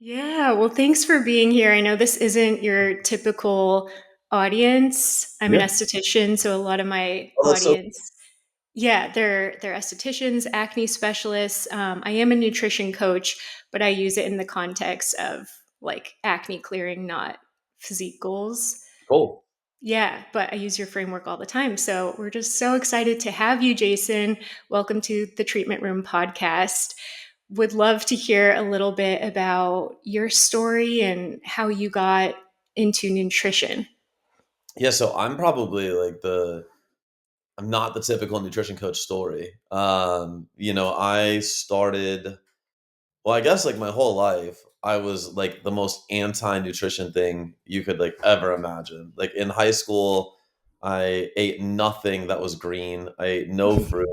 Yeah, well, thanks for being here. I know this isn't your typical audience. I'm an Yeah. esthetician, so a lot of my Oh, that's so audience, yeah, they're estheticians, acne specialists. I am a nutrition coach, but I use it in the context of like acne clearing, not physique goals. cool. Yeah, but I use your framework all the time. So we're just so excited to have you, Jason. Welcome to the Treatment Room podcast. Would love to hear a little bit about your story and how you got into nutrition. Yeah, so I'm probably I'm not the typical nutrition coach story. I started I guess like my whole life I was like the most anti-nutrition thing you could like ever imagine. Like in high school, I ate nothing that was green. I ate no fruit.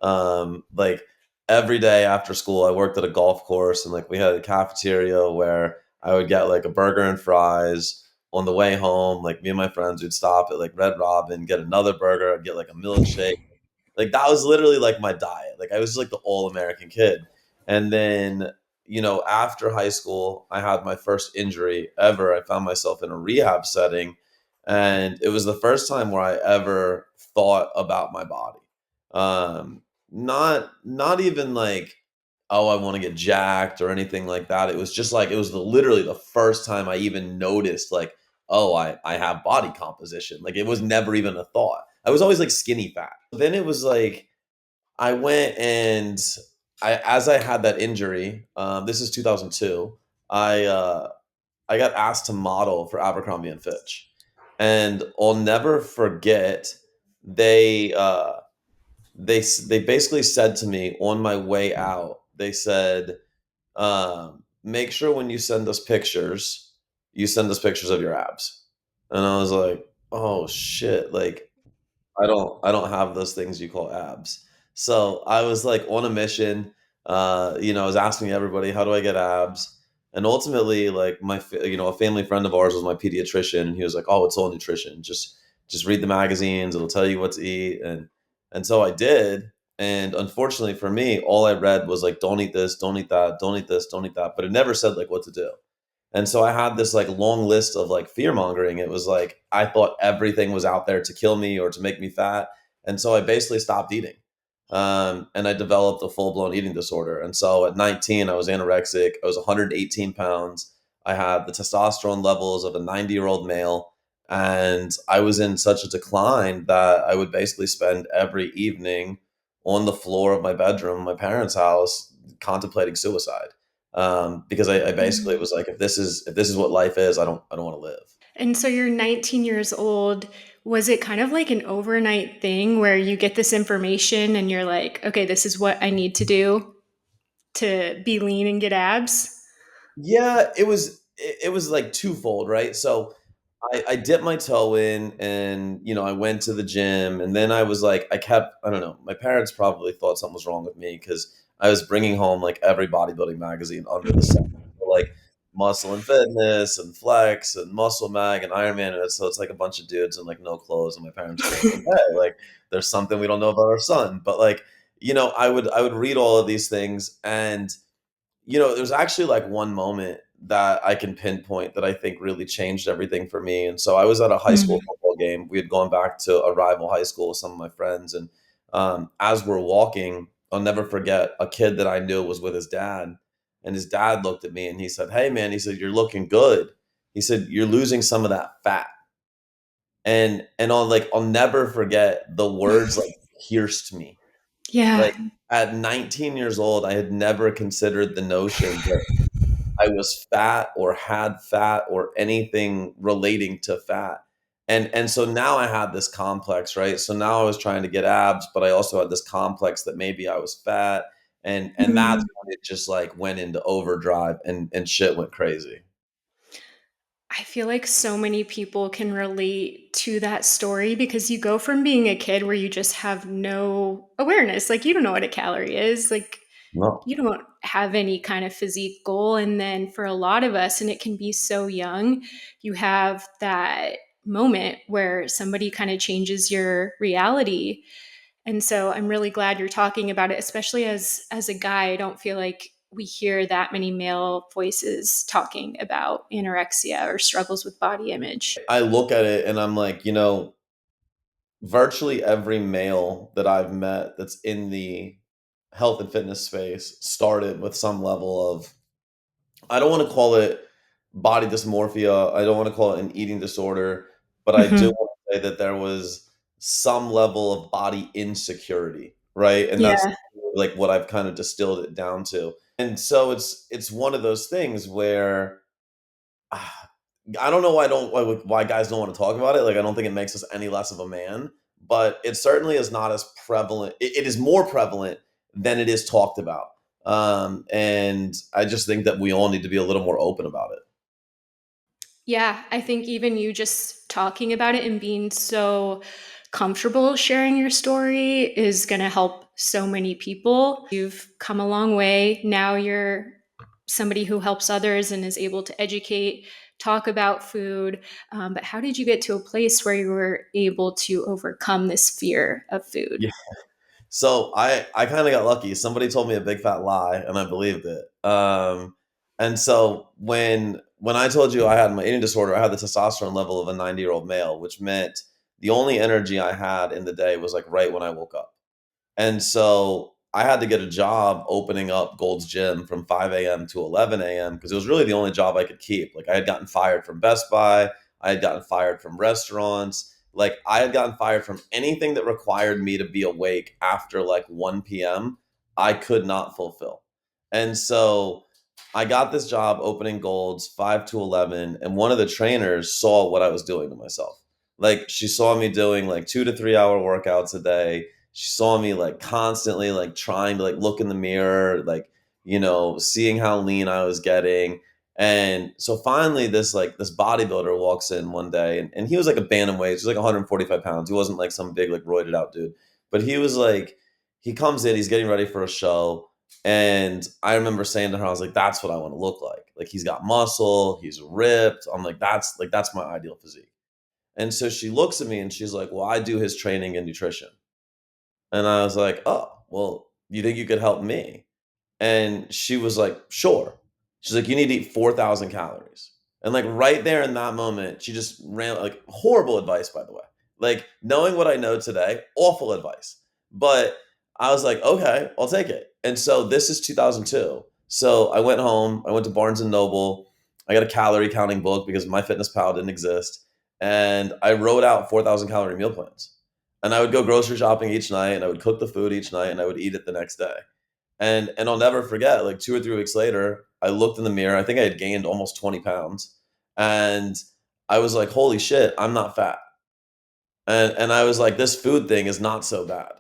Like every day after school, I worked at a golf course and like we had a cafeteria where I would get like a burger and fries on the way home. Like me and my friends would stop at like Red Robin, get another burger, I'd get like a milkshake. Like that was literally like my diet. Like I was just like the all American kid. And then, after high school, I had my first injury ever. I found myself in a rehab setting. And it was the first time where I ever thought about my body. Um, not even like, oh, I want to get jacked or anything like that. It was just like it was literally the first time I even noticed like, oh, I have body composition. Like it was never even a thought. I was always like skinny fat. Then it was like I went and as I had that injury, this is 2002. I uh, I got asked to model for Abercrombie and Fitch, and I'll never forget. They uh, they basically said to me on my way out. They said, "Make sure when you send us pictures of your abs." And I was like, "Oh shit!" Like I don't have those things you call abs. So I was like on a mission. I was asking everybody, how do I get abs? And ultimately, like a family friend of ours was my pediatrician, and he was like, "Oh, it's all nutrition. Just read the magazines; it'll tell you what to eat." And so I did. And unfortunately for me, all I read was like, "Don't eat this, don't eat that, don't eat this, don't eat that," but it never said like what to do. And so I had this like long list of like fear mongering. It was like I thought everything was out there to kill me or to make me fat. And so I basically stopped eating. And I developed a full blown eating disorder. And so at 19, I was anorexic. I was 118 pounds. I had the testosterone levels of a 90-year-old male. And I was in such a decline that I would basically spend every evening on the floor of my bedroom, in my parents' house, contemplating suicide, because I basically Mm. was like, if this is what life is, I don't want to live. And so you're 19 years old. Was it kind of like an overnight thing where you get this information and you're like, okay, this is what I need to do to be lean and get abs? Yeah, it was like twofold, right? So I dipped my toe in, and I went to the gym, and then I was like, I don't know, my parents probably thought something was wrong with me because I was bringing home like every bodybuilding magazine under the sun. So, like Muscle and Fitness and Flex and Muscle Mag and Iron Man, and so it's like a bunch of dudes in like no clothes, and my parents are like, okay, like there's something we don't know about our son. But like, I would read all of these things, and there's actually like one moment that I can pinpoint that I think really changed everything for me. And so I was at a high school Mm. football game. We had gone back to a rival high school with some of my friends. And as we're walking, I'll never forget a kid that I knew was with his dad. And his dad looked at me and he said, "Hey, man," he said, "you're looking good." He said, "You're losing some of that fat." And I'll never forget the words like pierced me. Yeah. Like at 19 years old, I had never considered the notion that I was fat or had fat or anything relating to fat. And so now I had this complex, right? So now I was trying to get abs, but I also had this complex that maybe I was fat. And that's Mm. when it just like went into overdrive and shit went crazy. I feel like so many people can relate to that story because you go from being a kid where you just have no awareness. Like, you don't know what a calorie is. Like, No. you don't have any kind of physique goal. And then for a lot of us, and it can be so young, you have that moment where somebody kind of changes your reality. And so I'm really glad you're talking about it, especially as a guy. I don't feel like we hear that many male voices talking about anorexia or struggles with body image. I look at it and I'm like, virtually every male that I've met that's in the health and fitness space started with some level of, I don't want to call it body dysmorphia, I don't want to call it an eating disorder, but I do Mhm. want to say that there was some level of body insecurity, right? And that's Yeah. like what I've kind of distilled it down to. And so it's one of those things where I don't know why guys don't want to talk about it. Like I don't think it makes us any less of a man, but it certainly is not as prevalent. It is more prevalent than it is talked about. And I just think that we all need to be a little more open about it. Yeah, I think even you just talking about it and being so comfortable sharing your story is going to help so many people. You've come a long way. Now you're somebody who helps others and is able to educate, talk about food. But how did you get to a place where you were able to overcome this fear of food? So I kind of got lucky. Somebody told me a big fat lie, and I believed it. And so when I told you I had my eating disorder, I had the testosterone level of a 90-year-old male, which meant the only energy I had in the day was like right when I woke up. And so I had to get a job opening up Gold's Gym from 5 a.m. to 11 a.m. because it was really the only job I could keep. Like I had gotten fired from Best Buy, I had gotten fired from restaurants, like I had gotten fired from anything that required me to be awake after like 1 p.m. I could not fulfill. And so I got this job opening Gold's 5 to 11, and one of the trainers saw what I was doing to myself. Like she saw me doing like 2 to 3 hour workouts a day. She saw me like constantly like trying to like look in the mirror, like, seeing how lean I was getting. And so finally this bodybuilder walks in one day, and he was like a bantamweight. He was like 145 pounds. He wasn't like some big, like roided out dude. But he was like, he comes in, he's getting ready for a show. And I remember saying to her, I was like, that's what I want to look like. Like he's got muscle, he's ripped. I'm like, that's my ideal physique. And so she looks at me and she's like, well, I do his training and nutrition. And I was like, "Oh, well, you think you could help me?" And she was like, "Sure." She's like, "You need to eat 4,000 calories." And like right there in that moment, she just ran like horrible advice, by the way. Like knowing what I know today, awful advice. But I was like, "Okay, I'll take it." And so this is 2002. So I went home, I went to Barnes and Noble. I got a calorie counting book because MyFitnessPal didn't exist, and I wrote out 4,000 calorie meal plans. And I would go grocery shopping each night, and I would cook the food each night, and I would eat it the next day. And I'll never forget, like 2 or 3 weeks later, I looked in the mirror. I think I had gained almost 20 pounds. And I was like, holy shit, I'm not fat. And I was like, this food thing is not so bad.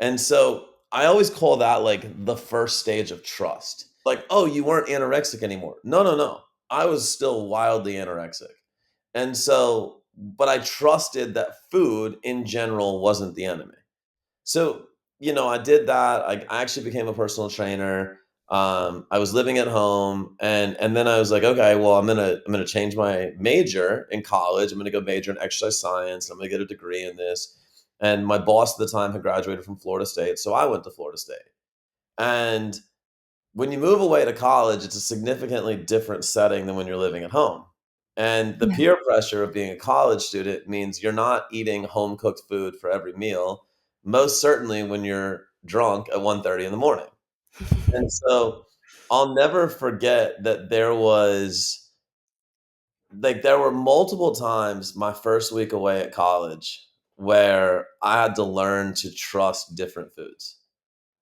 And so I always call that like the first stage of trust. Like, oh, you weren't anorexic anymore. No, no, no. I was still wildly anorexic. And so, but I trusted that food in general wasn't the enemy. So, I did that. I actually became a personal trainer. I was living at home, and then I was like, okay, well, I'm gonna change my major in college. I'm gonna go major in exercise science. I'm gonna get a degree in this. And my boss at the time had graduated from Florida State, so I went to Florida State. And when you move away to college, it's a significantly different setting than when you're living at home. And the Yeah. peer pressure of being a college student means you're not eating home cooked food for every meal, most certainly when you're drunk at 1:30 in the morning. And so I'll never forget that there were multiple times my first week away at college where I had to learn to trust different foods.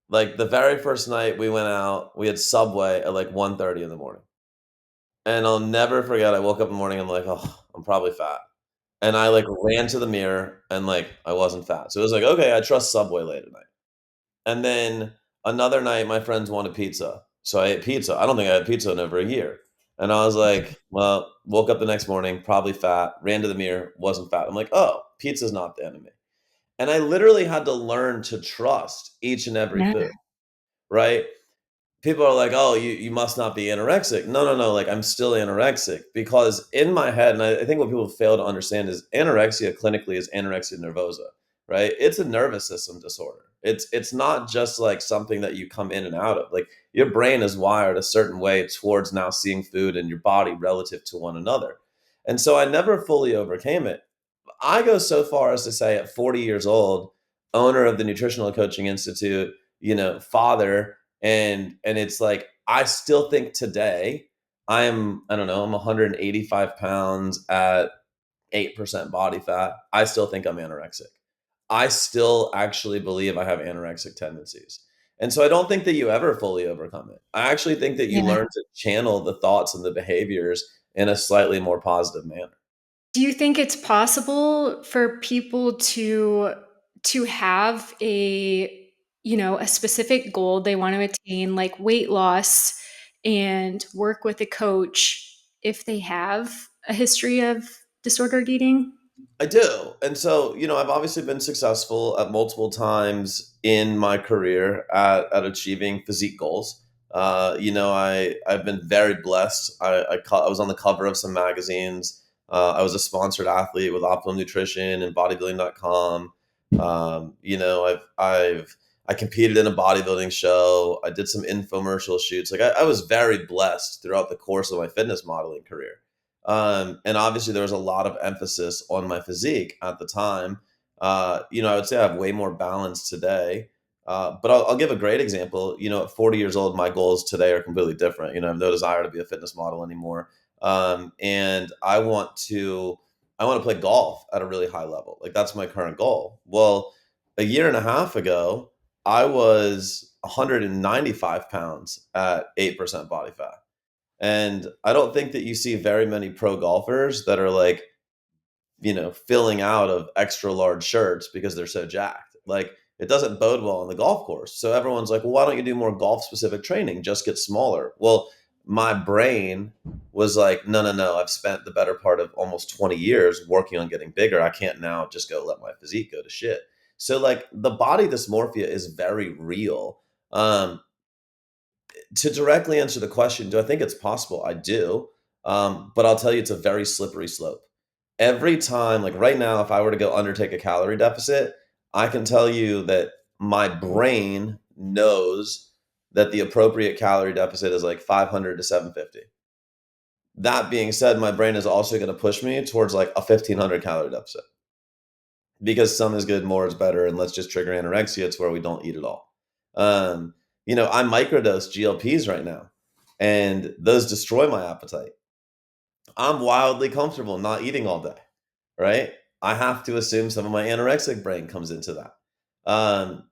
Like the very first night we went out, we had Subway at like 1:30 in the morning. And I'll never forget, I woke up in the morning, I'm like, "Oh, I'm probably fat." And I, like, ran to the mirror and, like, I wasn't fat. So it was like, "Okay, I trust Subway late at night." And then another night, my friends wanted pizza. So I ate pizza. I don't think I had pizza in over a year. And I was like, well, woke up the next morning, probably fat, ran to the mirror, wasn't fat. I'm like, "Oh, pizza's not the enemy." And I literally had to learn to trust each and every Yeah. food, right? People are like, "Oh, you must not be anorexic." No, no, no, like, I'm still anorexic because in my head, and I think what people fail to understand is anorexia clinically is anorexia nervosa. right? It's a nervous system disorder. It's not just like something that you come in and out of. Like your brain is wired a certain way towards now seeing food and your body relative to one another. And so I never fully overcame it. I go so far as to say at 40 years old, owner of the Nutritional Coaching Institute, father, and it's like I still think today I don't know, I'm 185 pounds at 8% body fat. I still think I'm anorexic. I still actually believe I have anorexic tendencies. And so I don't think that you ever fully overcome it. I actually think that you Yeah. learn to channel the thoughts and the behaviors in a slightly more positive manner. Do you think it's possible for people to have a specific goal they want to attain, like weight loss, and work with a coach if they have a history of disordered eating? I do. And so, I've obviously been successful at multiple times in my career at achieving physique goals. I've been very blessed. I was on the cover of some magazines. I was a sponsored athlete with Optimum Nutrition and bodybuilding.com. I competed in a bodybuilding show. I did some infomercial shoots. Like I was very blessed throughout the course of my fitness modeling career. And obviously, there was a lot of emphasis on my physique at the time. I would say I have way more balance today. But I'll give a great example. At 40 years old, my goals today are completely different. I have no desire to be a fitness model anymore, and I want to play golf at a really high level. Like that's my current goal. Well, a year and a half ago, I was 195 pounds at 8% body fat. And I don't think that you see very many pro golfers that are like, filling out of extra large shirts because they're so jacked. Like it doesn't bode well on the golf course. So everyone's like, well, why don't you do more golf specific training? Just get smaller. Well, my brain was like, no, no, no. I've spent the better part of almost 20 years working on getting bigger. I can't now just go let my physique go to shit. So like the body dysmorphia is very real. To directly answer the question, do I think it's possible? I do. But I'll tell you, it's a very slippery slope. Every time, like right now, if I were to go undertake a calorie deficit, I can tell you that my brain knows that the appropriate calorie deficit is like 500 to 750. That being said, my brain is also going to push me towards like a 1500 calorie deficit because some is good, more is better, and let's just trigger anorexia. It's where we don't eat at all. I microdose GLPs right now, and those destroy my appetite. I'm wildly comfortable not eating all day, right? I have to assume some of my anorexic brain comes into that. Um,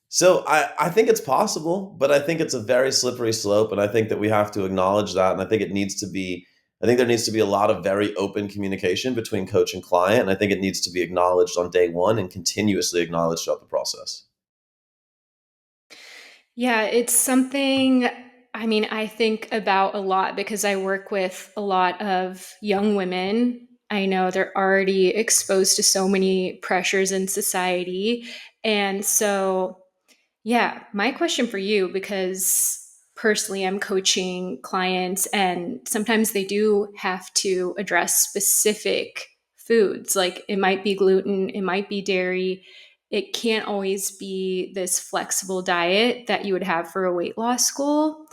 so I think it's possible, but I think it's a very slippery slope, and I think that we have to acknowledge that. And I think there needs to be a lot of very open communication between coach and client, and I think it needs to be acknowledged on day one and continuously acknowledged throughout the process. Yeah, it's something I think about a lot because I work with a lot of young women. I know they're already exposed to so many pressures in society. And so, yeah, my question for you, because personally I'm coaching clients and sometimes they do have to address specific foods. Like it might be gluten, it might be dairy. It can't always be this flexible diet that you would have for a weight loss goal.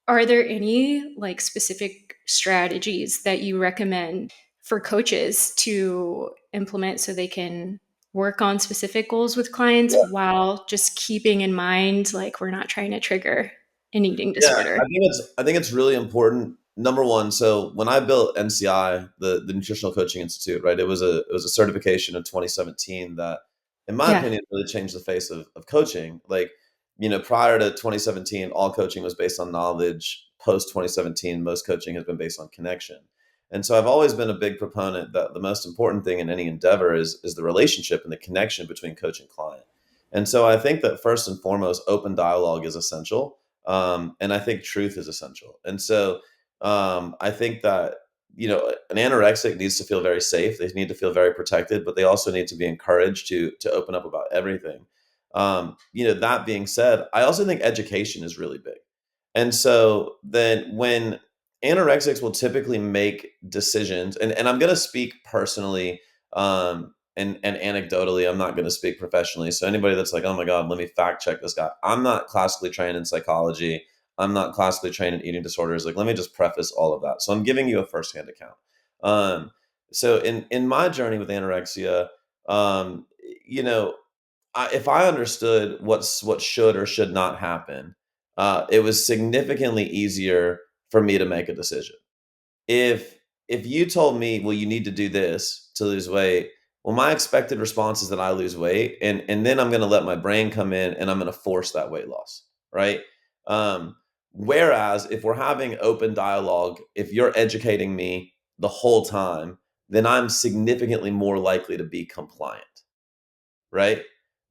Are there any like specific strategies that you recommend for coaches to implement so they can work on specific goals with clients while just keeping in mind like we're not trying to trigger an eating Yeah, disorder? I think it's really important. Number one, so when I built NCI, the Nutritional Coaching Institute, right? It was a certification in 2017 that, in my Yeah. opinion, really changed the face of coaching. Like, prior to 2017, all coaching was based on knowledge. Post 2017, most coaching has been based on connection. And so I've always been a big proponent that the most important thing in any endeavor is the relationship and the connection between coach and client. And so I think that first and foremost, open dialogue is essential, and I think truth is essential. And so I think that an anorexic needs to feel very safe. They need to feel very protected, but they also need to be encouraged to open up about everything. That being said, I also think education is really big. And so then when anorexics will typically make decisions, and I'm going to speak personally, and anecdotally, I'm not going to speak professionally. So anybody that's like, oh my God, let me fact check this guy. I'm not classically trained in psychology. I'm not classically trained in eating disorders. Like, let me just preface all of that. So I'm giving you a firsthand account. Um, so in my journey with anorexia, um, you know, if I understood what should or should not happen, it was significantly easier for me to make a decision. If you told me, well, you need to do this to lose weight, well, my expected response is that I lose weight, and then I'm going to let my brain come in and I'm going to force that weight loss, right? Um, Whereas if we're having open dialogue, if you're educating me the whole time, then I'm significantly more likely to be compliant, right?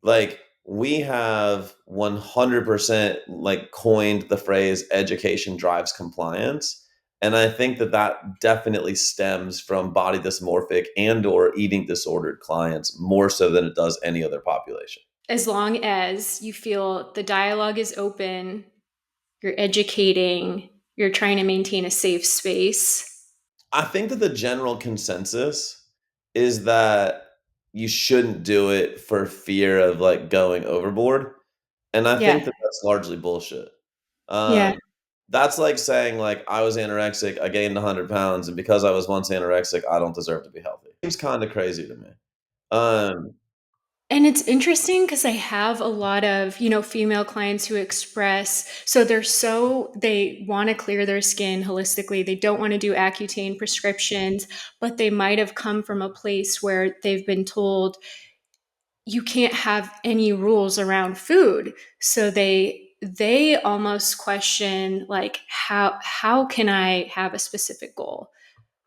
Like we have 100% like coined the phrase education drives compliance. And I think that that definitely stems from body dysmorphic and or eating disordered clients more so than it does any other population. As long as you feel the dialogue is open, you're educating, you're trying to maintain a safe space. I think that the general consensus is that you shouldn't do it for fear of like going overboard. And I Yeah. think that that's largely bullshit. Yeah. Um, that's like saying like I was anorexic, I gained 100 pounds, and because I was once anorexic, I don't deserve to be healthy. Seems kind of crazy to me. Um, And it's interesting because I have a lot of, female clients who express, so they want to clear their skin holistically. They don't want to do Accutane prescriptions, but they might have come from a place where they've been told you can't have any rules around food. So they almost question like how can I have a specific goal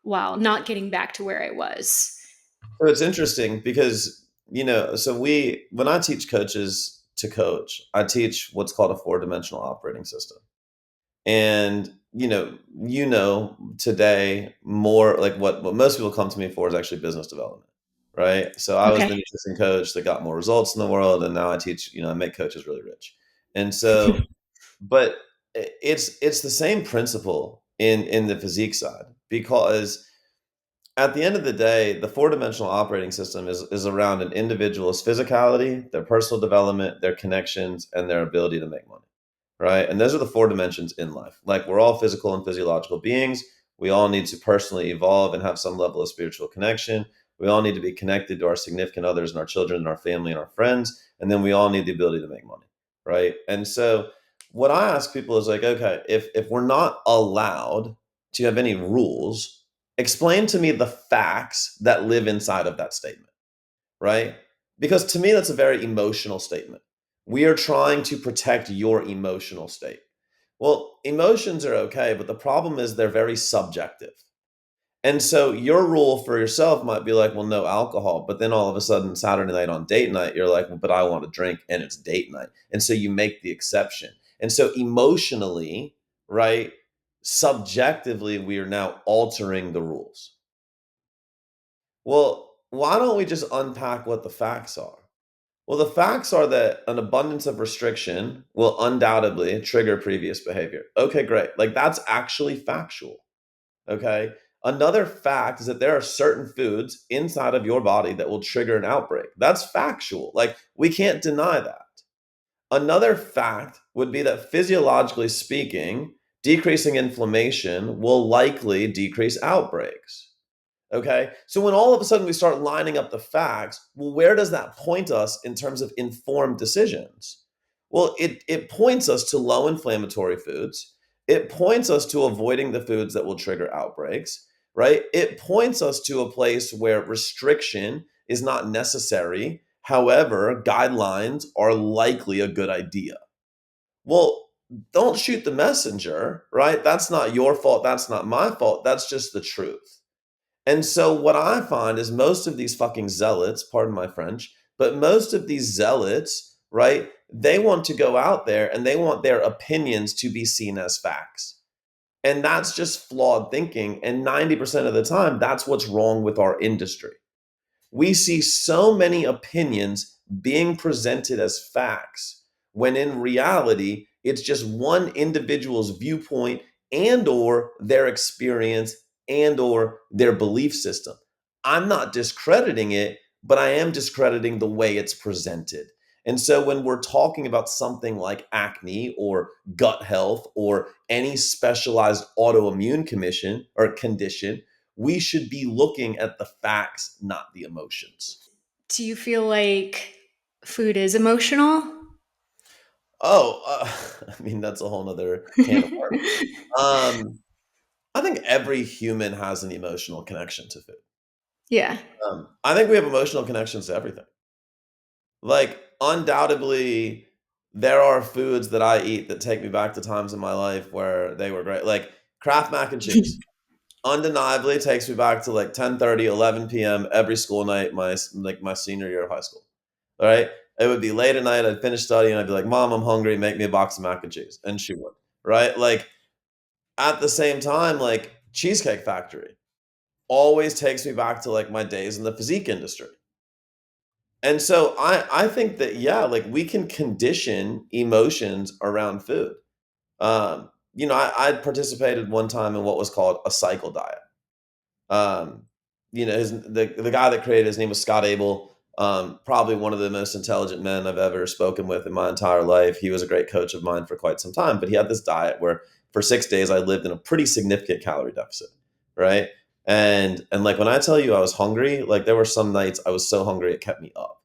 while not getting back to where I was. so it's interesting because so we when I teach coaches to coach, I teach what's called a four-dimensional operating system. And today more like what most people come to me for is actually business development, right? So I was Okay. the nutrition coach that got more results in the world, and now I teach, I make coaches really rich. And so, but it's the same principle in the physique side, because at the end of the day, the four-dimensional operating system is around an individual's physicality, their personal development, their connections, and their ability to make money, right? And those are the four dimensions in life. Like we're all physical and physiological beings. We all need to personally evolve and have some level of spiritual connection. We all need to be connected to our significant others and our children and our family and our friends. And then we all need the ability to make money, right? And so what I ask people is like, okay, if we're not allowed to have any rules, explain to me the facts that live inside of that statement, right? Because to me, that's a very emotional statement. We are trying to protect your emotional state. Well, emotions are okay, but the problem is they're very subjective. And so your rule for yourself might be like, well, no alcohol. But then all of a sudden, Saturday night on date night, you're like, well, but I want to drink and it's date night. And so you make the exception. And so emotionally, right, subjectively, we are now altering the rules. Well, why don't we just unpack what the facts are? Well, the facts are that an abundance of restriction will undoubtedly trigger previous behavior. Okay, great. Like that's actually factual. Okay. Another fact is that there are certain foods inside of your body that will trigger an outbreak. That's factual. Like we can't deny that. Another fact would be that physiologically speaking, decreasing inflammation will likely decrease outbreaks. Okay. So when all of a sudden we start lining up the facts, well, where does that point us in terms of informed decisions? Well, it points us to low inflammatory foods. It points us to avoiding the foods that will trigger outbreaks, right? It points us to a place where restriction is not necessary. However, guidelines are likely a good idea. Well, don't shoot the messenger, right? That's not your fault. That's not my fault. That's just the truth. And so what I find is most of these fucking zealots, pardon my French, but most of these zealots, right? They want to go out there and they want their opinions to be seen as facts. And that's just flawed thinking. And 90% of the time, that's what's wrong with our industry. We see so many opinions being presented as facts when in reality it's just one individual's viewpoint and or their experience and or their belief system. I'm not discrediting it. but I am discrediting the way it's presented. And so when we're talking about something like acne or gut health or any specialized autoimmune commission or condition, we should be looking at the facts, not the emotions. Do you feel like food is emotional? Oh, I mean, that's a whole nother can of worms. Um, I think every human has an emotional connection to food. Yeah. I think we have emotional connections to everything. Like, undoubtedly, there are foods that I eat that take me back to times in my life where they were great. Like Kraft mac and cheese. Undeniably takes me back to like 10:30, 11 p.m. every school night, my senior year of high school. All right. It would be late at night. I'd finish studying. I'd be like, Mom, I'm hungry. Make me a box of mac and cheese. And she would. Right. Like at the same time, like Cheesecake Factory always takes me back to like my days in the physique industry. And so I think that yeah, like we can condition emotions around food. I participated one time in what was called a cycle diet. Um, the guy that created his name was Scott Abel. Probably one of the most intelligent men I've ever spoken with in my entire life. He was a great coach of mine for quite some time, but he had this diet where for 6 days I lived in a pretty significant calorie deficit, right? And like when I tell you I was hungry, like there were some nights I was so hungry it kept me up.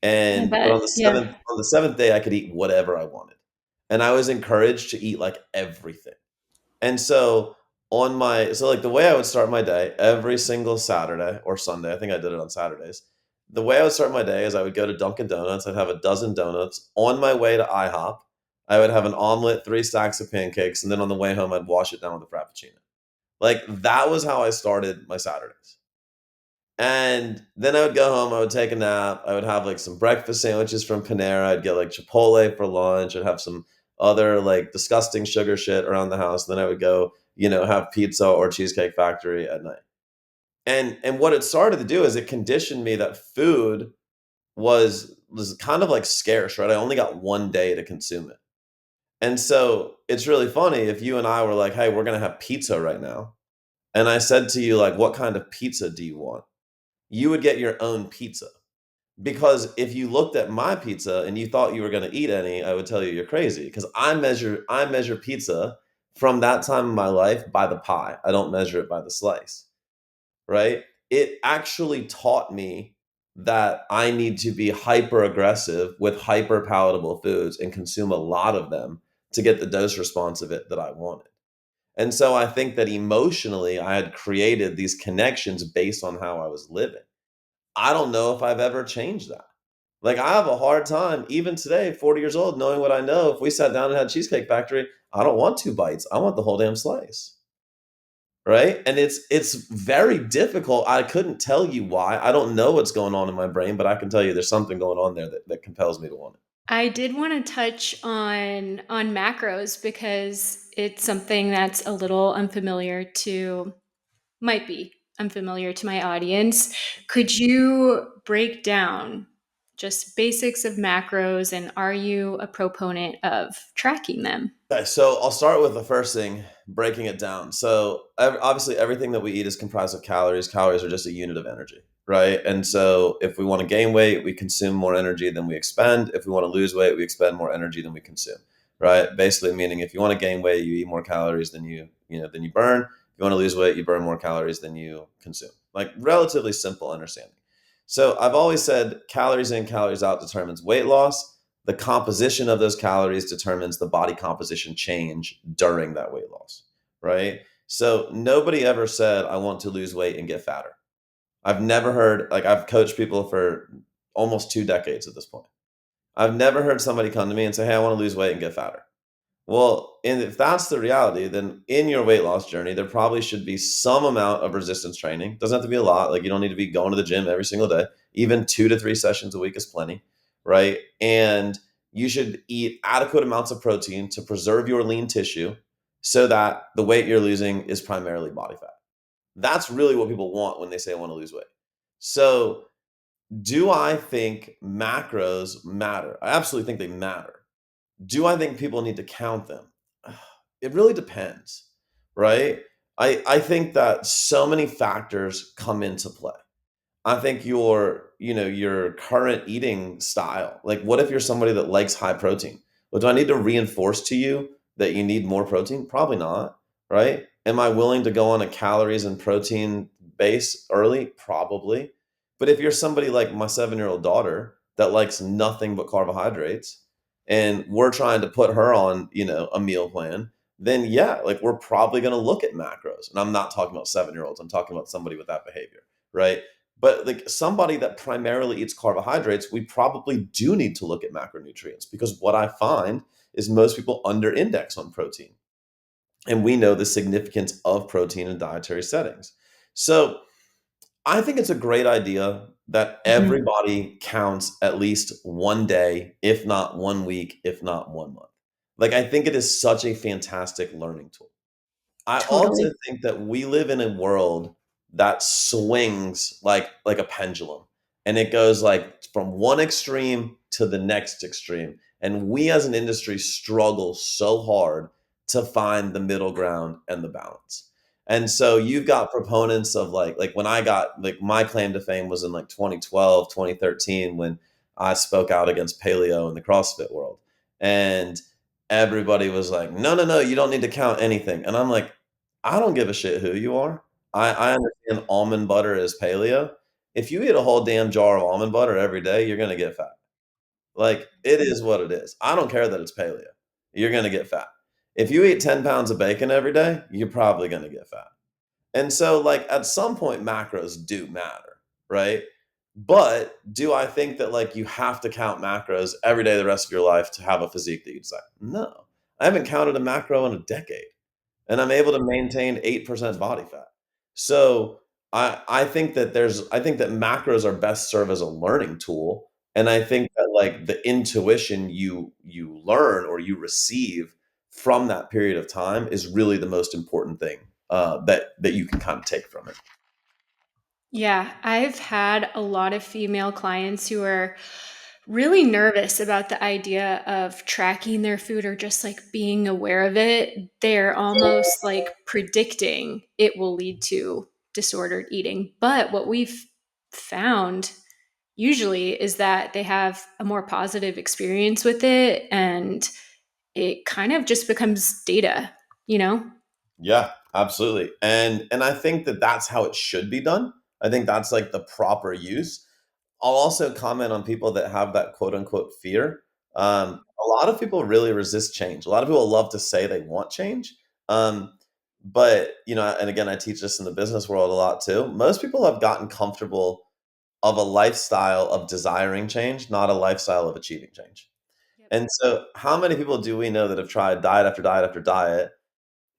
I And but bet. Yeah. on the seventh day I could eat whatever I wanted, and I was encouraged to eat like everything. And so like the way I would start my day every single Saturday or Sunday, I think I did it on Saturdays. The way I would start my day is I would go to Dunkin' Donuts. I'd have a dozen donuts. On my way to IHOP, I would have an omelet, 3 stacks of pancakes, and then on the way home, I'd wash it down with a frappuccino. Like that was how I started my Saturdays. And then I would go home, I would take a nap, I would have like some breakfast sandwiches from Panera, I'd get like Chipotle for lunch, I'd have some other like disgusting sugar shit around the house. Then I would go, have pizza or Cheesecake Factory at night. And what it started to do is it conditioned me that food was kind of like scarce, right? I only got one day to consume it. And so it's really funny if you and I were like, hey, we're gonna have pizza right now. And I said to you, like, what kind of pizza do you want? You would get your own pizza. Because if you looked at my pizza and you thought you were gonna eat any, I would tell you you're crazy. Because I measure pizza from that time in my life by the pie. I don't measure it by the slice, right? It actually taught me that I need to be hyper aggressive with hyper palatable foods and consume a lot of them to get the dose response of it that I wanted. And so I think that emotionally, I had created these connections based on how I was living. I don't know if I've ever changed that. Like, I have a hard time, even today, 40 years old, knowing what I know. If we sat down and had Cheesecake Factory, I don't want 2 bites. I want the whole damn slice, right? And it's very difficult. I couldn't tell you why. I don't know what's going on in my brain, but I can tell you there's something going on there that compels me to want it. I did want to touch on macros because it's something that's a little unfamiliar to might be unfamiliar to my audience. Could you break down just basics of macros and are you a proponent of tracking them? Okay, so I'll start with the first thing, breaking it down. So obviously, everything that we eat is comprised of calories. Calories are just a unit of energy, right? And so if we want to gain weight, we consume more energy than we expend. If we want to lose weight, we expend more energy than we consume, right? Basically, meaning if you want to gain weight, you eat more calories than you burn. If you want to lose weight, you burn more calories than you consume. Like relatively simple understanding. So I've always said calories in, calories out determines weight loss. The composition of those calories determines the body composition change during that weight loss, right? So nobody ever said, I want to lose weight and get fatter. I've never heard, like, I've coached people for almost 2 decades at this point. I've never heard somebody come to me and say, hey, I want to lose weight and get fatter. Well, and if that's the reality, then in your weight loss journey, there probably should be some amount of resistance training. Doesn't have to be a lot. Like you don't need to be going to the gym every single day. Even 2 to 3 sessions a week is plenty, right? And you should eat adequate amounts of protein to preserve your lean tissue so that the weight you're losing is primarily body fat. That's really what people want when they say I want to lose weight. So, do I think macros matter? I absolutely think they matter. Do I think people need to count them? It really depends, right? I think that so many factors come into play. I think your current eating style. Like, what if you're somebody that likes high protein? Well, do I need to reinforce to you that you need more protein? Probably not, right? Am I willing to go on a calories and protein base early? Probably. But if you're somebody like my 7-year-old daughter that likes nothing but carbohydrates, and we're trying to put her on, a meal plan, then yeah, like we're probably going to look at macros. And I'm not talking about 7-year-olds. I'm talking about somebody with that behavior, right? But like somebody that primarily eats carbohydrates, we probably do need to look at macronutrients, because what I find is most people under index on protein. And we know the significance of protein in dietary settings. So I think it's a great idea that Mhm. everybody counts at least one day, if not one week, if not one month. Like, I think it is such a fantastic learning tool. I also Totally. think that we live in a world that swings like a pendulum, and it goes like from one extreme to the next extreme. And we as an industry struggle so hard to find the middle ground and the balance. And so you've got proponents of like when I got like my claim to fame was in like 2012, 2013 when I spoke out against paleo in the CrossFit world. And everybody was like, no, no, no, you don't need to count anything. And I'm like, I don't give a shit who you are. I understand almond butter is paleo. If you eat a whole damn jar of almond butter every day, you're gonna get fat. Like, it is what it is. I don't care that it's paleo. You're gonna get fat. If you eat 10 pounds of bacon every day, you're probably gonna get fat. And so, like, at some point, macros do matter, right? But do I think that like you have to count macros every day the rest of your life to have a physique that you desire? No. I haven't counted a macro in a decade, and I'm able to maintain 8% body fat. So I think that macros are best served as a learning tool. And I think that like the intuition you learn or you receive from that period of time is really the most important thing that you can kind of take from it. Yeah, I've had a lot of female clients who are really nervous about the idea of tracking their food or just like being aware of it. They're almost like predicting it will lead to disordered eating. But what we've found usually is that they have a more positive experience with it, and it kind of just becomes data, you know? Yeah, absolutely. And I think that that's how it should be done. I think that's like the proper use. I'll also comment on people that have that quote unquote fear. A lot of people really resist change. A lot of people love to say they want change. Um, but, and again, I teach this in the business world a lot too. Most people have gotten comfortable of a lifestyle of desiring change, not a lifestyle of achieving change. Yep. And so, how many people do we know that have tried diet after diet after diet?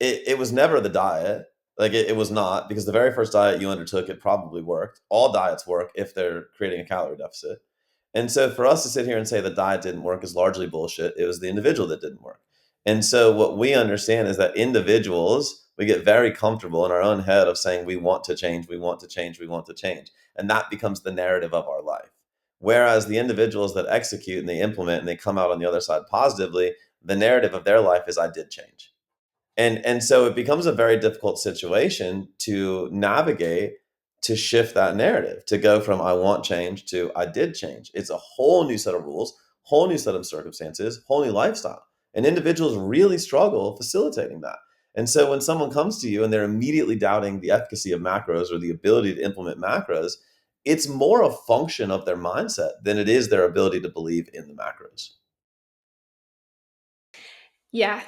It was never the diet. Like, it was not, because the very first diet you undertook, it probably worked. All diets work if they're creating a calorie deficit. And so for us to sit here and say the diet didn't work is largely bullshit. It was the individual that didn't work. And so what we understand is that individuals, we get very comfortable in our own head of saying we want to change, we want to change, we want to change. And that becomes the narrative of our life. Whereas the individuals that execute and they implement and they come out on the other side positively, the narrative of their life is I did change. And so it becomes a very difficult situation to navigate, to shift that narrative, to go from I want change to I did change. It's a whole new set of rules, whole new set of circumstances, whole new lifestyle. And individuals really struggle facilitating that. And so when someone comes to you and they're immediately doubting the efficacy of macros or the ability to implement macros, it's more a function of their mindset than it is their ability to believe in the macros. Yeah.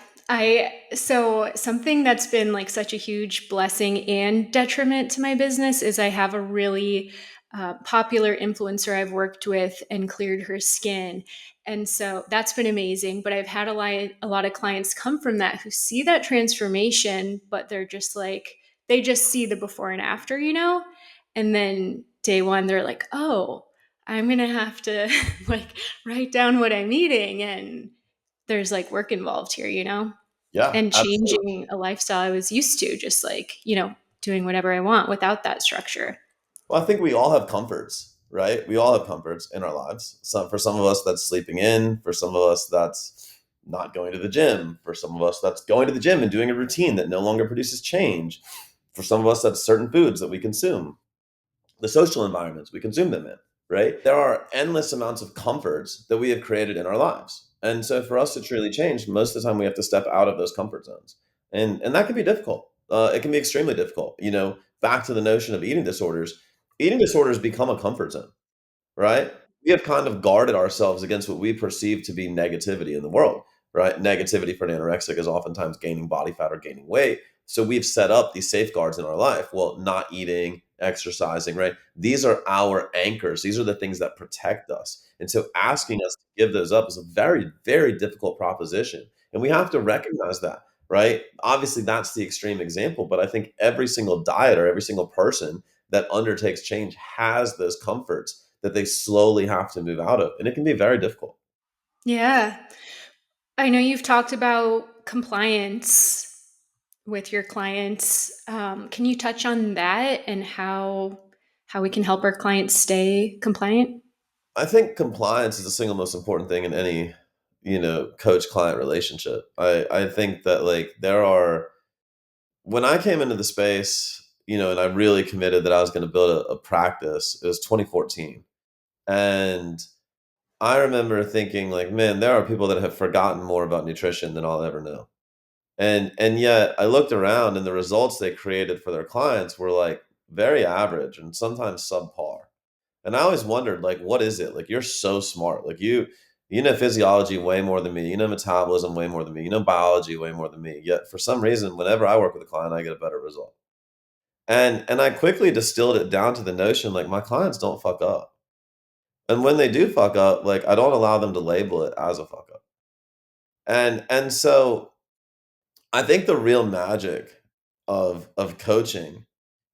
So something that's been like such a huge blessing and detriment to my business is I have a really popular influencer I've worked with and cleared her skin. And so that's been amazing. But I've had a lot of clients come from that who see that transformation, but they're just like, they just see the before and after, you know? And then day one, they're like, oh, I'm going to have to like write down what I'm eating. And there's like work involved here, you know, Yeah, and absolutely. changing a lifestyle I was used to, just like, doing whatever I want without that structure. Well, I think we all have comforts, right? We all have comforts in our lives. For some of us, that's sleeping in. For some of us, that's not going to the gym. For some of us, that's going to the gym and doing a routine that no longer produces change. For some of us, that's certain foods that we consume. the social environments we consume them in, right? There are endless amounts of comforts that we have created in our lives. And so for us to truly change, most of the time we have to step out of those comfort zones. And that can be difficult. It can be extremely difficult. Back to the notion of eating disorders become a comfort zone, right? We have kind of guarded ourselves against what we perceive to be negativity in the world, right? Negativity for an anorexic is oftentimes gaining body fat or gaining weight. So we've set up these safeguards in our life. Well, not eating, exercising, right? These are our anchors. These are the things that protect us. And so asking us to give those up is a very, very difficult proposition. And we have to recognize that, right? Obviously, that's the extreme example, but I think every single diet or every single person that undertakes change has those comforts that they slowly have to move out of. And it can be very difficult. Yeah. I know you've talked about compliance with your clients. Can you touch on that and how we can help our clients stay compliant? I think compliance is the single most important thing in any, coach client relationship. I think that like there are when I came into the space, and I really committed that I was going to build a practice, it was 2014. And I remember thinking like, man, there are people that have forgotten more about nutrition than I'll ever know. And yet I looked around and the results they created for their clients were like very average and sometimes subpar. And I always wondered, like, what is it? Like, you're so smart. Like, you know physiology way more than me. You know metabolism way more than me. You know biology way more than me. Yet, for some reason, whenever I work with a client, I get a better result. And I quickly distilled it down to the notion, like, my clients don't fuck up. And when they do fuck up, like, I don't allow them to label it as a fuck up. And so I think the real magic of coaching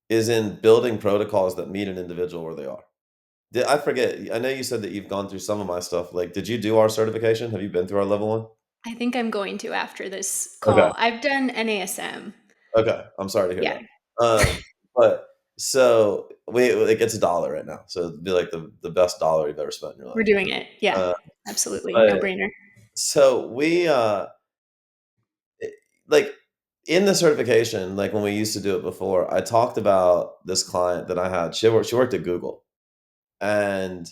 is in building protocols that meet an individual where they are. I forget. I know you said that you've gone through some of my stuff. Like, did you do our certification? Have you been through our level one? I think I'm going to after this Okay. call. I've done NASM. Okay. I'm sorry to hear Yeah, that. But so it gets $1 right now. So it'd be like the best dollar you've ever spent in your we're life. doing it. Yeah, Uh, absolutely. No but brainer. so i- like in the certification, like when we used to do it before, I talked about this client that I had. She worked at Google, and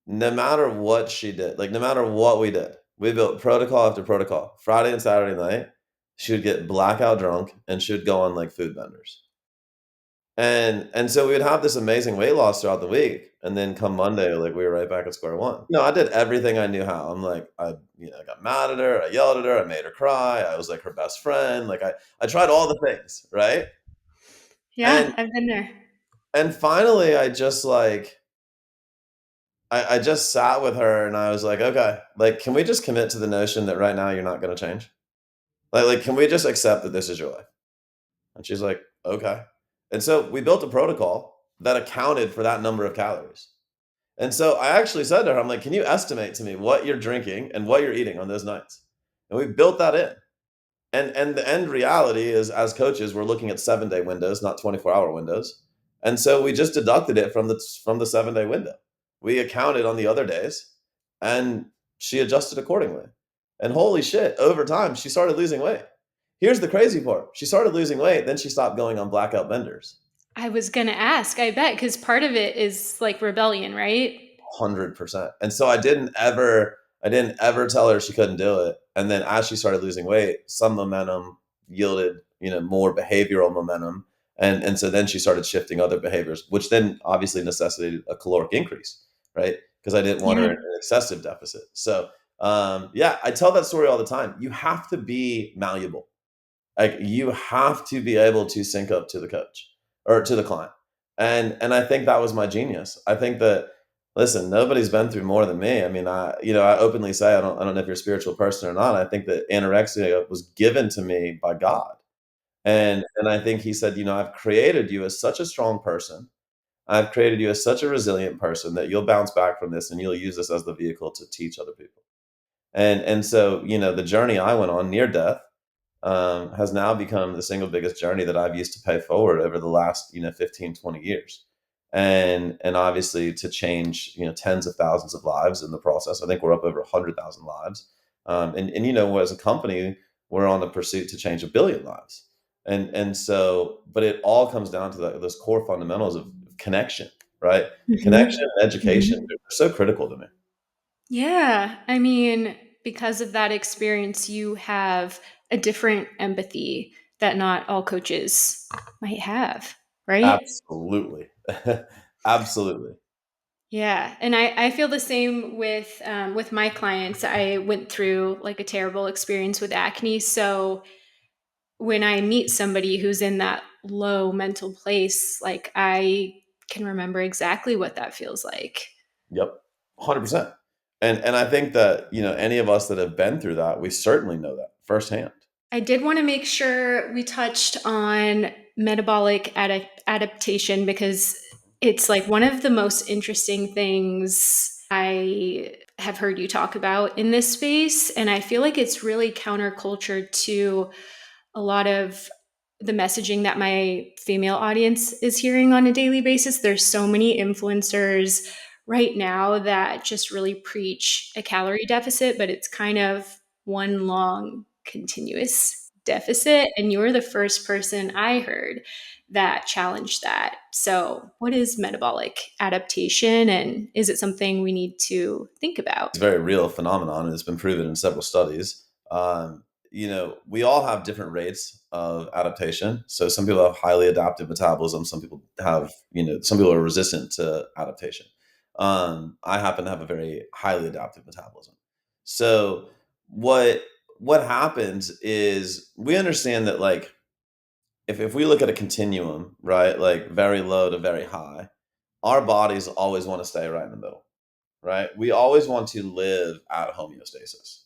no matter what she did, like, no matter what we did, we built protocol after protocol. Friday and Saturday night, she would get blackout drunk, and she would go on, like, food benders. And so we would have this amazing weight loss throughout the week, and then come Monday, like, we were right back at square one. I did everything I knew how. I'm like, I got mad at her, I yelled at her, I made her cry, I was, like, her best friend, like, I tried all the things, right? Yeah, And I've been there. and finally, I just, like I just sat with her and I was like, "Okay, like, can we just commit to the notion that right now you're not gonna change? Like, can we just accept that this is your life?" And she's like, "Okay." And so we built a protocol that accounted for that number of calories. And so I actually said to her, I'm like, "Can you estimate to me what you're drinking and what you're eating on those nights?" And we built that in. And the end reality is, as coaches, we're looking at 7-day windows, not 24-hour windows. And so we just deducted it from the 7-day window. We accounted on the other days, and she adjusted accordingly. And holy shit, over time she started losing weight. Here's the crazy part. She started losing weight, then she stopped going on blackout benders. I was gonna ask, I bet, because part of it is like rebellion, right? 100%. And so I didn't ever tell her she couldn't do it. And then as she started losing weight, some momentum yielded, more behavioral momentum. And so then she started shifting other behaviors, which then obviously necessitated a caloric increase, right? Because I didn't want her Yeah. in an excessive deficit. So yeah, I tell that story all the time. You have to be malleable. Like, you have to be able to sync up to the coach or to the client. And I think that was my genius. I think that, listen, nobody's been through more than me. I mean, I openly say I don't know if you're a spiritual person or not. I think that anorexia was given to me by God. And I think he said, I've created you as such a strong person. I've created you as such a resilient person that you'll bounce back from this and you'll use this as the vehicle to teach other people. And so, the journey I went on near death has now become the single biggest journey that I've used to pay forward over the last, 15, 20 years. And obviously to change, tens of thousands of lives in the process. I think we're up over 100,000 lives. And as a company, we're on the pursuit to change 1 billion lives. And so, but it all comes down to those core fundamentals of connection. right? Connection Mhm. and education, Mhm. they're so critical to me. Yeah, I mean, because of that experience, you have a different empathy that not all coaches might have, right? Absolutely. Absolutely. Yeah, and I feel the same with my clients. I went through like a terrible experience with acne, so when I meet somebody who's in that low mental place, like I can remember exactly what that feels like. Yep. 100%. And I think that, any of us that have been through that, we certainly know that firsthand. I did want to make sure we touched on metabolic adaptation because it's like one of the most interesting things I have heard you talk about in this space. And I feel like it's really counterculture to a lot of the messaging that my female audience is hearing on a daily basis. There's so many influencers right now that just really preach a calorie deficit, but it's kind of one long continuous deficit. And you're the first person I heard that challenged that. So, what is metabolic adaptation, and is it something we need to think about? It's a very real phenomenon, and it's been proven in several studies. We all have different rates of adaptation. So some people have highly adaptive metabolism. Some people have, some people are resistant to adaptation. I happen to have a very highly adaptive metabolism. So what what happens is we understand that, like, if we look at a continuum, right, like very low to very high, our bodies always want to stay right in the middle, right? We always want to live at homeostasis.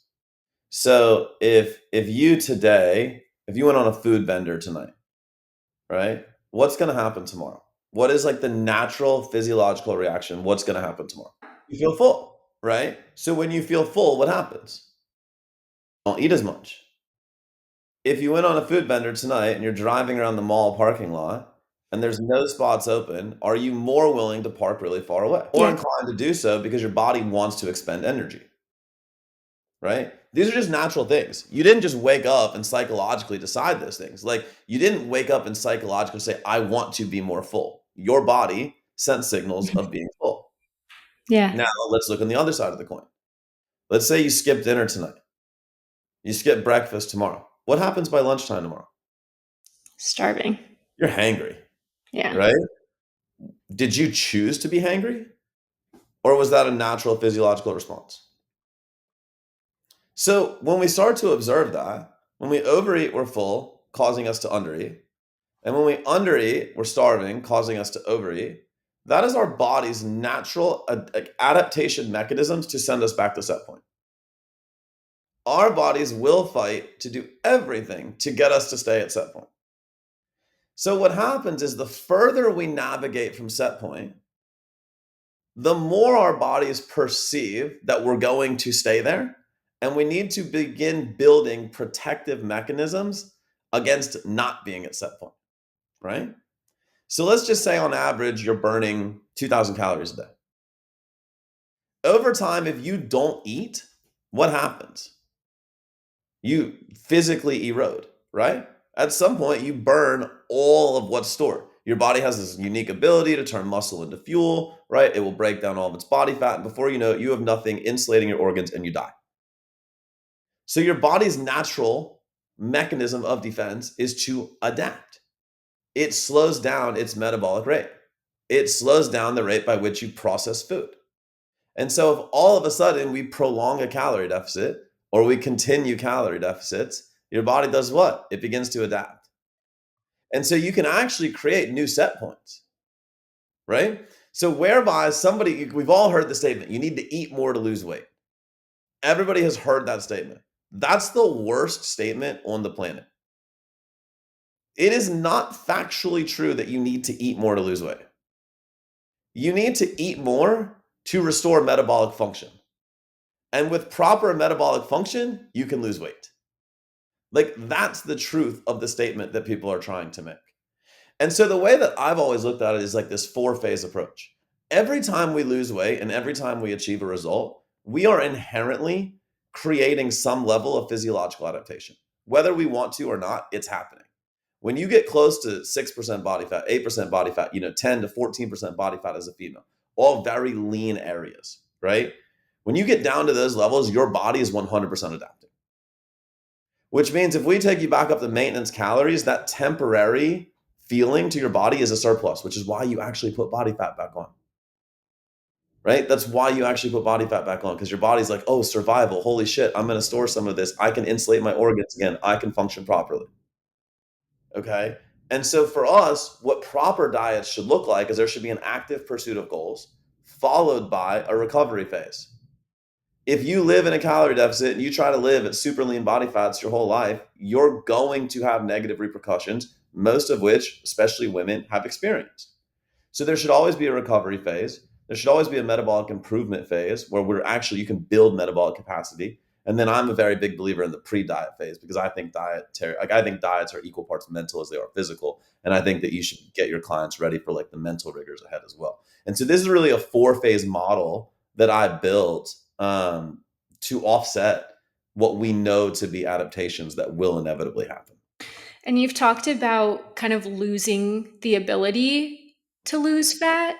So if you went on a food bender tonight, right? What's going to happen tomorrow? What is like the natural physiological reaction? What's going to happen tomorrow? You feel full, right? So when you feel full, what happens? Don't eat as much. If you went on a food bender tonight and you're driving around the mall parking lot and there's no spots open, are you more willing to park really far away? More Yeah. inclined to do so because your body wants to expend energy, right? These are just natural things. You didn't just wake up and psychologically decide those things. Like, you didn't wake up and psychologically say, I want to be more full. Your body sent signals of being full. Yeah. Now, let's look on the other side of the coin. Let's say you skip dinner tonight. You skip breakfast tomorrow. What happens by lunchtime tomorrow? Starving. You're hangry, Yeah. right? Did you choose to be hangry? Or was that a natural physiological response? So when we start to observe that, when we overeat, we're full, causing us to undereat. And when we undereat, we're starving, causing us to overeat. That is our body's natural adaptation mechanisms to send us back to set point. Our bodies will fight to do everything to get us to stay at set point. So what happens is the further we navigate from set point, the more our bodies perceive that we're going to stay there. And we need to begin building protective mechanisms against not being at set point, right? So let's just say on average, you're burning 2,000 calories a day. Over time, if you don't eat, what happens? You physically erode, right? At some point, you burn all of what's stored. Your body has this unique ability to turn muscle into fuel, right? It will break down all of its body fat. And before you know it, you have nothing insulating your organs and you die. So your body's natural mechanism of defense is to adapt. It slows down its metabolic rate. It slows down the rate by which you process food. And so if all of a sudden we prolong a calorie deficit or we continue calorie deficits, your body does what? It begins to adapt. And so you can actually create new set points, right? So whereby we've all heard the statement, you need to eat more to lose weight. Everybody has heard that statement. That's the worst statement on the planet. It is not factually true that you need to eat more to lose weight. You need to eat more to restore metabolic function. And with proper metabolic function, you can lose weight. Like, that's the truth of the statement that people are trying to make. And so the way that I've always looked at it is like this four-phase approach. Every time we lose weight and every time we achieve a result, we are inherently creating some level of physiological adaptation. Whether we want to or not, it's happening. When you get close to 6% body fat, 8% body fat, 10 to 14% body fat as a female, all very lean areas, right? When you get down to those levels, your body is 100% adapting. Which means if we take you back up to maintenance calories, that temporary feeling to your body is a surplus, which is why you actually put body fat back on, right? That's why you actually put body fat back on, because your body's like, oh, survival. Holy shit, I'm going to store some of this. I can insulate my organs again. I can function properly. Okay. And so for us, what proper diets should look like is there should be an active pursuit of goals followed by a recovery phase. If you live in a calorie deficit and you try to live at super lean body fats your whole life, you're going to have negative repercussions, most of which, especially women, have experienced. So there should always be a recovery phase. There should always be a metabolic improvement phase where you can build metabolic capacity. And then I'm a very big believer in the pre-diet phase, because I think I think diets are equal parts mental as they are physical. And I think that you should get your clients ready for like the mental rigors ahead as well. And so this is really a 4-phase model that I built to offset what we know to be adaptations that will inevitably happen. And you've talked about kind of losing the ability to lose fat.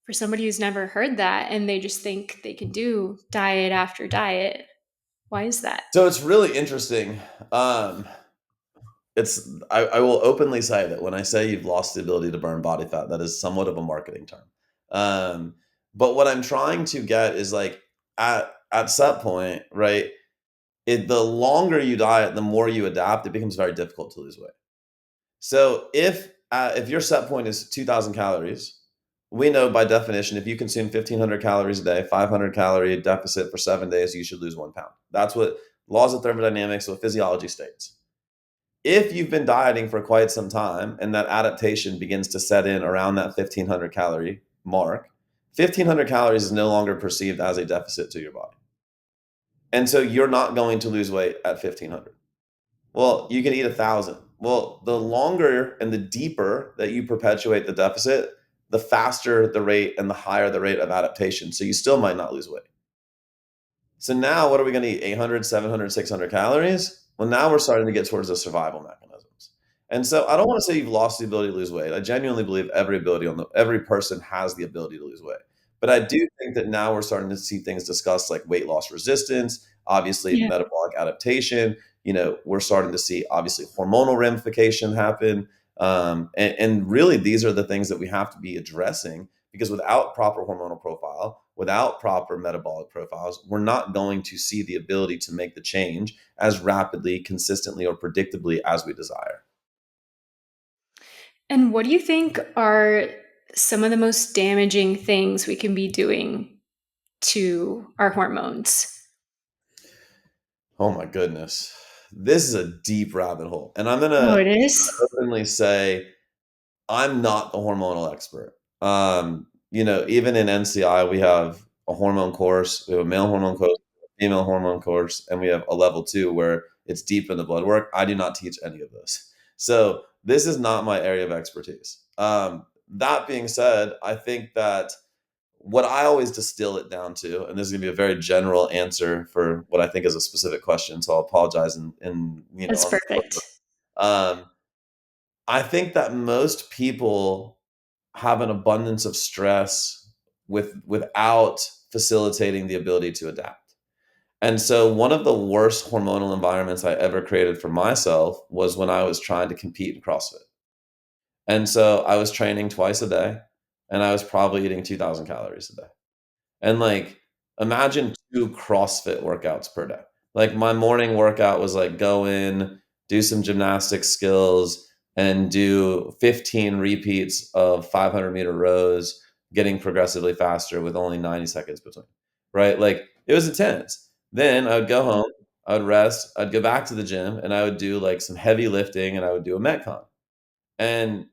For somebody who's never heard that and they just think they can do diet after diet, why is that? So it's really interesting. I will openly say that when I say you've lost the ability to burn body fat, that is somewhat of a marketing term. Um, but what I'm trying to get is like at set point, right? The longer you diet, the more you adapt, it becomes very difficult to lose weight. So if your set point is 2,000 calories, we know by definition if you consume 1,500 calories a day, 500 calorie deficit for 7 days, you should lose 1 pound. That's what laws of thermodynamics, what physiology states. If you've been dieting for quite some time and that adaptation begins to set in around that 1,500 calorie mark, 1,500 calories is no longer perceived as a deficit to your body. And so you're not going to lose weight at 1,500. Well, you can eat 1,000. Well, the longer and the deeper that you perpetuate the deficit, the faster the rate and the higher the rate of adaptation. So you still might not lose weight. So now what are we going to eat? 800, 700, 600 calories? Well, now we're starting to get towards the survival mechanisms. And so I don't want to say you've lost the ability to lose weight. I genuinely believe every person has the ability to lose weight. But I do think that now we're starting to see things discussed like weight loss resistance, obviously Yeah. metabolic adaptation. We're starting to see obviously hormonal ramification happen. And really, these are the things that we have to be addressing, because without proper hormonal profile, without proper metabolic profiles, we're not going to see the ability to make the change as rapidly, consistently, or predictably as we desire. And what do you think are some of the most damaging things we can be doing to our hormones? Oh my goodness. This is a deep rabbit hole. And I'm going Oh, to it is? openly say I'm not the hormonal expert. Even in NCI, we have a hormone course, we have a male hormone course, a female hormone course, and we have a level 2 where it's deep in the blood work. I do not teach any of this. So this is not my area of expertise. That being said, I think that what I always distill it down to, and this is going to be a very general answer for what I think is a specific question, so I'll apologize That's on perfect. um, I think that most people have an abundance of stress without facilitating the ability to adapt. And so one of the worst hormonal environments I ever created for myself was when I was trying to compete in CrossFit. And so I was training twice a day and I was probably eating 2,000 calories a day. And like, imagine 2 CrossFit workouts per day. Like, my morning workout was like go in, do some gymnastic skills, and do 15 repeats of 500-meter rows, getting progressively faster with only 90 seconds between. Right? Like, it was intense. Then I would go home, I would rest, I'd go back to the gym, and I would do like some heavy lifting, and I would do a Metcon. And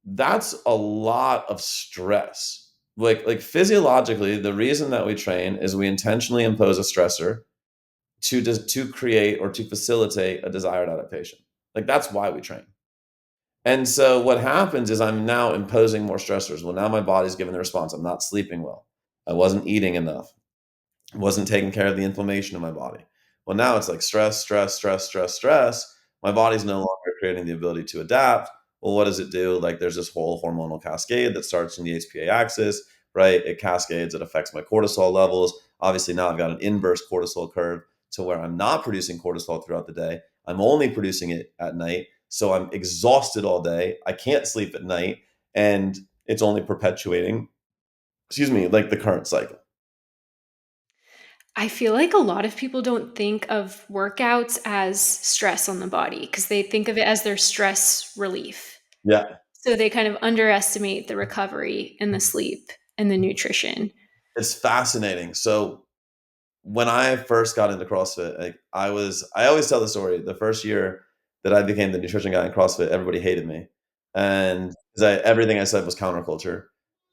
that's a lot of stress. Like physiologically, the reason that we train is we intentionally impose a stressor to create or to facilitate a desired adaptation. Like, that's why we train. And so what happens is I'm now imposing more stressors. Well, now my body's giving the response. I'm not sleeping well. I wasn't eating enough. I wasn't taking care of the inflammation in my body. Well, now it's like stress, stress, stress, stress, stress. My body's no longer creating the ability to adapt. Well, what does it do? Like there's this whole hormonal cascade that starts in the HPA axis, right? It cascades, it affects my cortisol levels. Obviously, now I've got an inverse cortisol curve to where I'm not producing cortisol throughout the day. I'm only producing it at night. So I'm exhausted all day. I can't sleep at night. And it's only perpetuating, excuse me, like the current cycle. I feel like a lot of people don't think of workouts as stress on the body because they think of it as their stress relief. Yeah. So they kind of underestimate the recovery and the sleep and the nutrition. It's fascinating. So when I first got into CrossFit, like I always tell the story. The first year that I became the nutrition guy in CrossFit, everybody hated me. And 'cause everything I said was counterculture.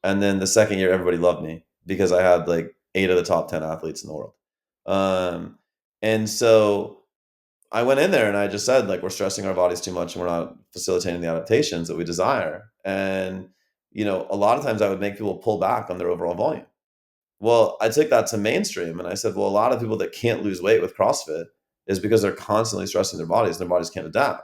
And then the second year, everybody loved me because I had like 8 of the top 10 athletes in the world. Um, and so I went in there and I just said, like, we're stressing our bodies too much and we're not facilitating the adaptations that we desire. And, a lot of times I would make people pull back on their overall volume. Well, I took that to mainstream and I said, well, a lot of people that can't lose weight with CrossFit is because they're constantly stressing their bodies can't adapt.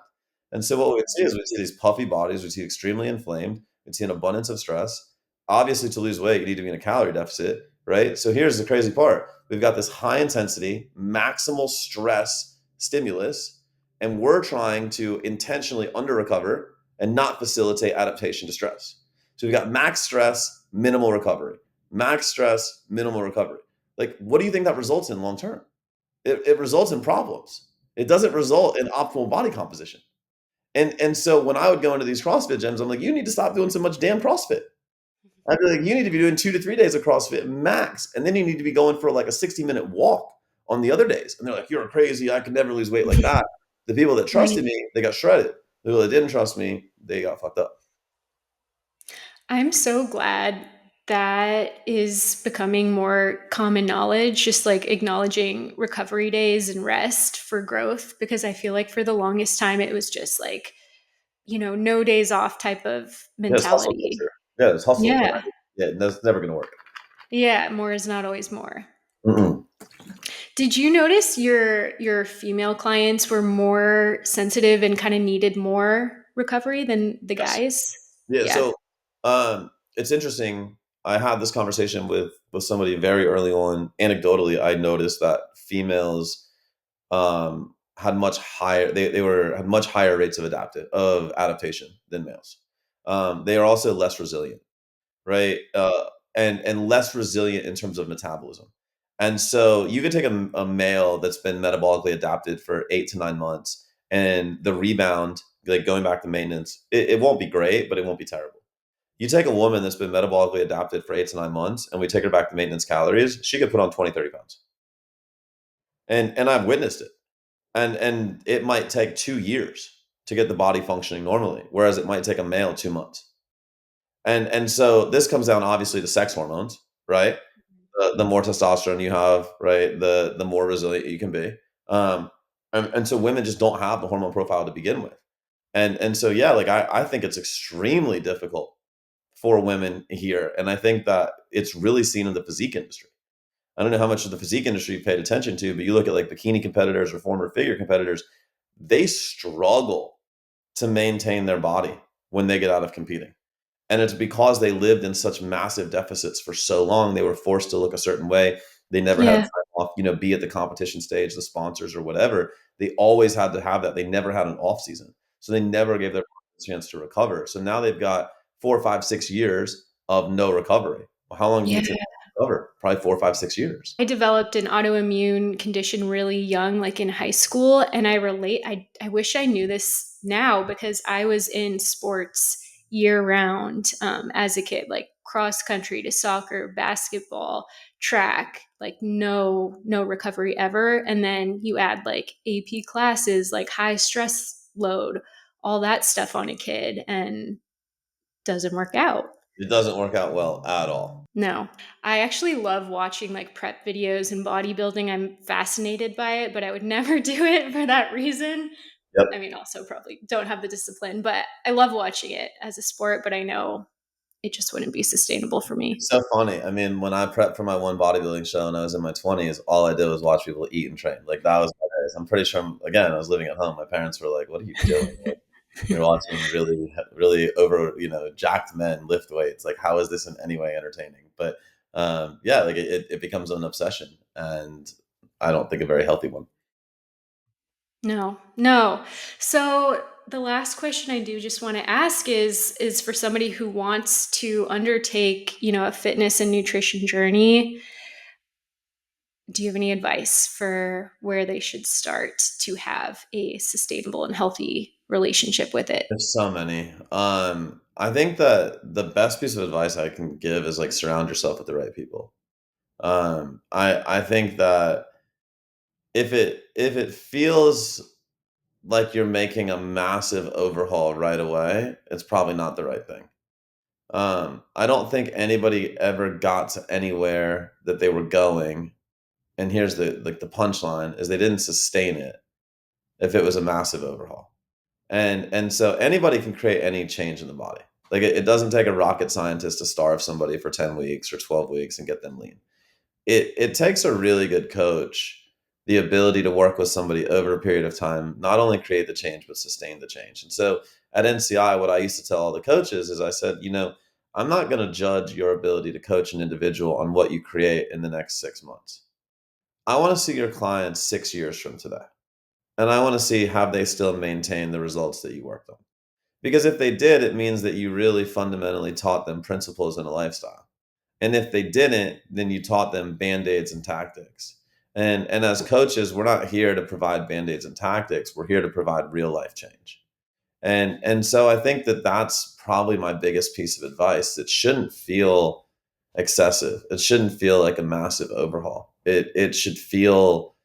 And so what we'd see is we'd see these puffy bodies, we'd see extremely inflamed, we'd see an abundance of stress. Obviously, to lose weight, you need to be in a calorie deficit, right? So here's the crazy part. We've got this high intensity, maximal stress stimulus, and we're trying to intentionally under recover and not facilitate adaptation to stress. So we've got max stress, minimal recovery, max stress, minimal recovery. Like, what do you think that results in long term? It results in problems. It doesn't result in optimal body composition. And so when I would go into these CrossFit gyms, I'm like, you need to stop doing so much damn CrossFit. I'd be like, you need to be doing 2 to 3 days of CrossFit max, and then you need to be going for like a 60-minute walk on the other days. And they're like, you're crazy. I could never lose weight like that. The people that trusted Right. me, they got shredded. The people that didn't trust me, they got fucked up. I'm so glad that is becoming more common knowledge, just like acknowledging recovery days and rest for growth, because I feel like for the longest time it was just like, no days off type of Yeah, it's hustle mentality. culture. Yeah, it's hustle. Yeah. Yeah, that's never gonna work. Yeah. More is not always more. Mm-mm. Did you notice your female clients were more sensitive and kind of needed more recovery than the Yes. guys? Yeah, Yeah. so, it's interesting. I had this conversation with somebody very early on. Anecdotally, I noticed that females, had much higher they were had much higher rates of adaptation than males. They are also less resilient, right? And less resilient in terms of metabolism. And so you could take a male that's been metabolically adapted for 8 to 9 months, and the rebound, like going back to maintenance, it won't be great, but it won't be terrible. You take a woman that's been metabolically adapted for 8 to 9 months, and we take her back to maintenance calories, she could put on 20, 30 pounds. And I've witnessed it. And it might take 2 years to get the body functioning normally, whereas it might take a male 2 months. And so this comes down obviously to sex hormones, right? The more testosterone you have, right, the more resilient you can be. And so women just don't have the hormone profile to begin with. And so yeah, like I think it's extremely difficult for women here. And I think that it's really seen in the physique industry. I don't know how much of the physique industry you've paid attention to, but you look at like bikini competitors or former figure competitors, they struggle to maintain their body when they get out of competing. And it's because they lived in such massive deficits for so long. They were forced to look a certain way. They never had Yeah. time off, be at the competition stage, the sponsors or whatever. They always had to have that. They never had an off season. So they never gave their body a chance to recover. So now they've got 4, 5, 6 years of no recovery. Well, how long do you Yeah. think to recover? Probably 4, 5, 6 years. I developed an autoimmune condition really young, like in high school. And I relate, I wish I knew this now because I was in sports year round as a kid, like cross country to soccer, basketball, track, like no recovery ever. And then you add like AP classes, like high stress load, all that stuff on a kid and doesn't work out. It doesn't work out well at all. No. I actually love watching like prep videos and bodybuilding. I'm fascinated by it, but I would never do it for that reason. Yep. I mean, also probably don't have the discipline, but I love watching it as a sport, but I know it just wouldn't be sustainable for me. It's so funny. I mean, when I prepped for my one bodybuilding show and I was in my 20s, all I did was watch people eat and train. Like that was days. I'm pretty sure, again, I was living at home. My parents were like, "What are you doing? Like, you're watching really over, jacked men lift weights. Like, how is this in any way entertaining?" But yeah, like it becomes an obsession, and I don't think a very healthy one. No, no. So the last question I do just want to ask is for somebody who wants to undertake, a fitness and nutrition journey, do you have any advice for where they should start to have a sustainable and healthy relationship with it? There's so many. I think that the best piece of advice I can give is like surround yourself with the right people. I think that if it feels like you're making a massive overhaul right away, it's probably not the right thing. I don't think anybody ever got to anywhere that they were going. And here's the punchline is they didn't sustain it if it was a massive overhaul. And so anybody can create any change in the body. Like it doesn't take a rocket scientist to starve somebody for 10 weeks or 12 weeks and get them lean. It takes a really good coach the ability to work with somebody over a period of time, not only create the change but sustain the change. And so at NCI, what I used to tell all the coaches is I said, I'm not going to judge your ability to coach an individual on what you create in the next 6 months. I want to see your clients 6 years from today, and I want to see have they still maintained the results that you worked on. Because if they did, it means that you really fundamentally taught them principles and a lifestyle. And if they didn't, then you taught them band-aids and tactics. And as coaches, we're not here to provide band-aids and tactics. We're here to provide real life change. And so I think that that's probably my biggest piece of advice. It shouldn't feel excessive. It shouldn't feel like a massive overhaul. It should feel,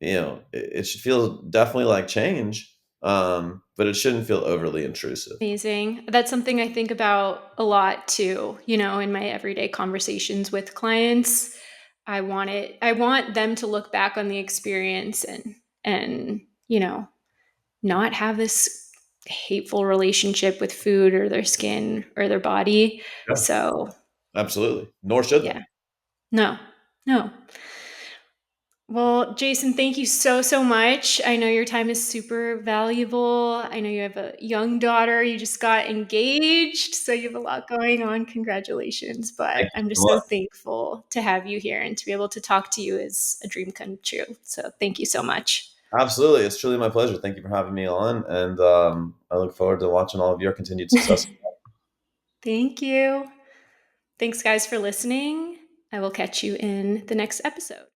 it should feel definitely like change. But it shouldn't feel overly intrusive. Amazing. That's something I think about a lot too, in my everyday conversations with clients. I want them to look back on the experience and, not have this hateful relationship with food or their skin or their body. Yeah, So, absolutely. Nor should they. yeah. No. No. Well, Jason, thank you so, so much. I know your time is super valuable. I know you have a young daughter. You just got engaged, so you have a lot going on. Congratulations. But Thank you I'm so just so much. thankful to have you here and to be able to talk to you is a dream come true. So thank you so much. Absolutely. It's truly my pleasure. Thank you for having me on. And I look forward to watching all of your continued success. Thank you. Thanks, guys, for listening. I will catch you in the next episode.